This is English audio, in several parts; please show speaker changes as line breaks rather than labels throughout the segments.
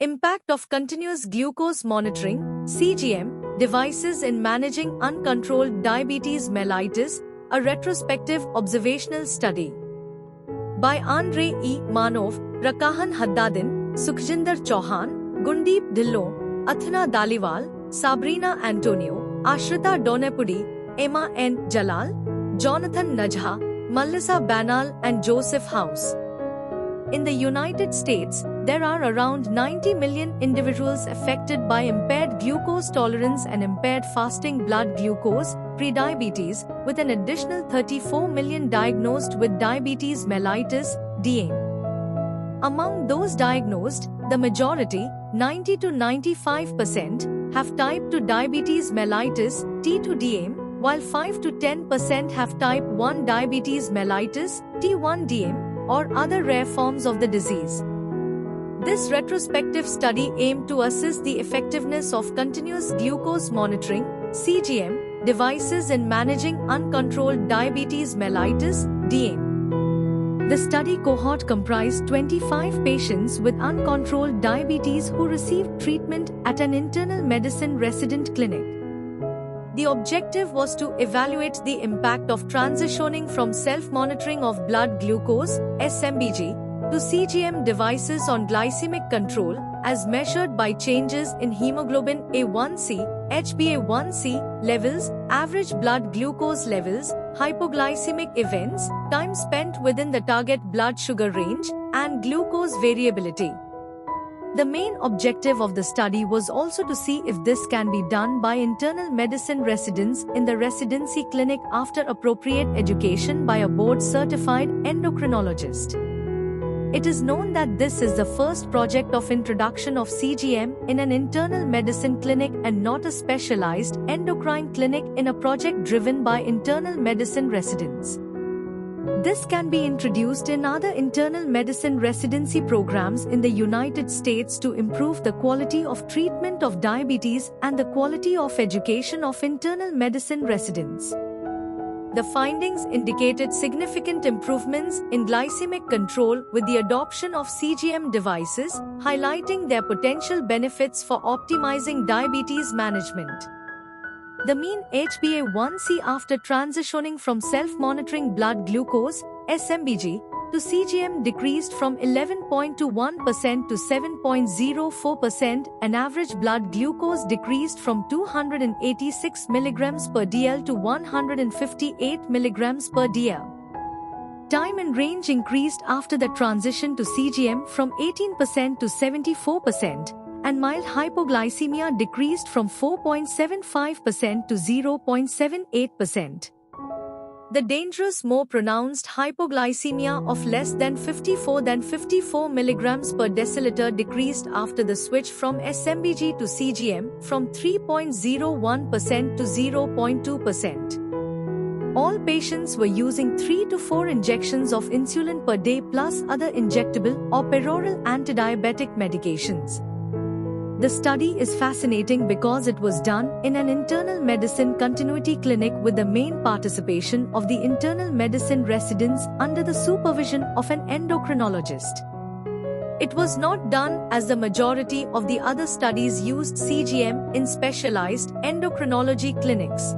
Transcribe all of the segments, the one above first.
Impact of Continuous Glucose Monitoring (CGM) devices in managing uncontrolled diabetes mellitus, a retrospective observational study. By Andre E. Manov, Rakahan Haddadin, Sukhjinder Chauhan, Gundeep Dhillon, Athna Daliwal, Sabrina Antonio, Ashrita Donepudi, Emma N. Jalal, Jonathan Najha, Melissa Banal and Joseph House. In the United States, there are around 90 million individuals affected by impaired glucose tolerance and impaired fasting blood glucose, prediabetes, with an additional 34 million diagnosed with diabetes mellitus, DM. Among those diagnosed, the majority, 90 to 95%, have type 2 diabetes mellitus, T2DM, while 5 to 10% have type 1 diabetes mellitus, T1DM, or other rare forms of the disease. This retrospective study aimed to assess the effectiveness of continuous glucose monitoring (CGM) devices in managing uncontrolled diabetes mellitus (DM). The study cohort comprised 25 patients with uncontrolled diabetes who received treatment at an internal medicine resident clinic. The objective was to evaluate the impact of transitioning from self-monitoring of blood glucose (SMBG) to CGM devices on glycemic control, as measured by changes in hemoglobin A1c, HbA1c levels, average blood glucose levels, hypoglycemic events, time spent within the target blood sugar range, and glucose variability. The main objective of the study was also to see if this can be done by internal medicine residents in the residency clinic after appropriate education by a board-certified endocrinologist. It is known that this is the first project of introduction of CGM in an internal medicine clinic and not a specialized endocrine clinic in a project driven by internal medicine residents. This can be introduced in other internal medicine residency programs in the United States to improve the quality of treatment of diabetes and the quality of education of internal medicine residents. The findings indicated significant improvements in glycemic control with the adoption of CGM devices, highlighting their potential benefits for optimizing diabetes management. The mean HbA1c after transitioning from self-monitoring blood glucose (SMBG) to CGM decreased from 11.21% to 7.04%, and average blood glucose decreased from 286 mg per dl to 158 mg per dl. Time in range increased after the transition to CGM from 18% to 74%. And mild hypoglycemia decreased from 4.75% to 0.78%. The dangerous, more pronounced hypoglycemia of less than 54 mg per deciliter decreased after the switch from SMBG to CGM from 3.01% to 0.2%. All patients were using 3 to 4 injections of insulin per day plus other injectable or peroral antidiabetic medications. The study is fascinating because it was done in an internal medicine continuity clinic with the main participation of the internal medicine residents under the supervision of an endocrinologist. It was not done as the majority of the other studies used CGM in specialized endocrinology clinics.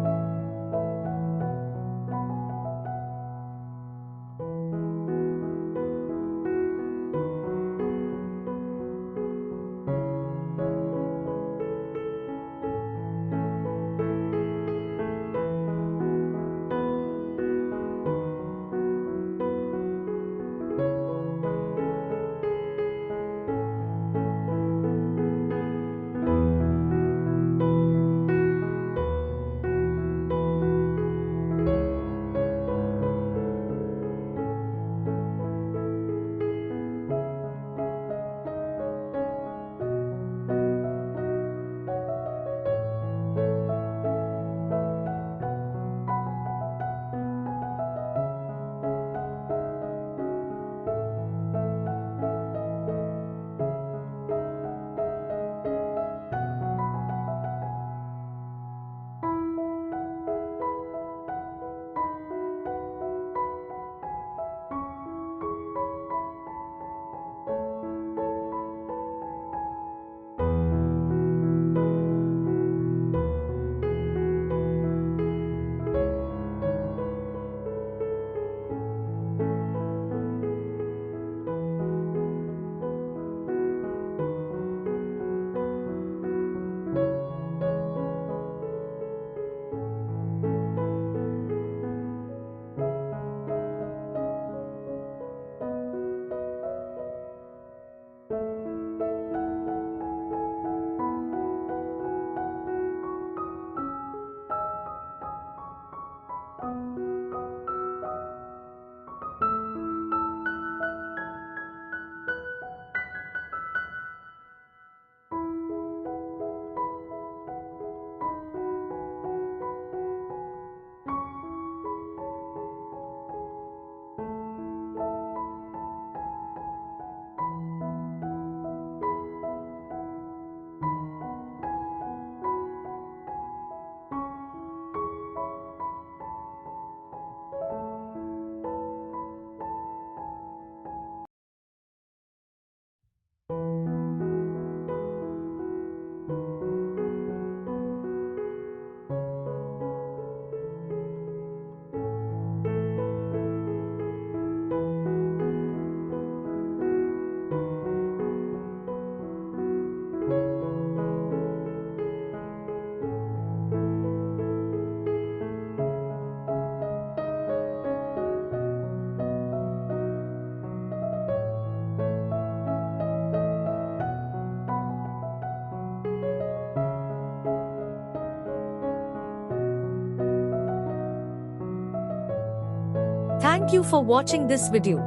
Thank you for watching this video.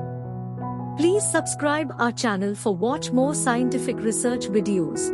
Please subscribe our channel for watch more scientific research videos.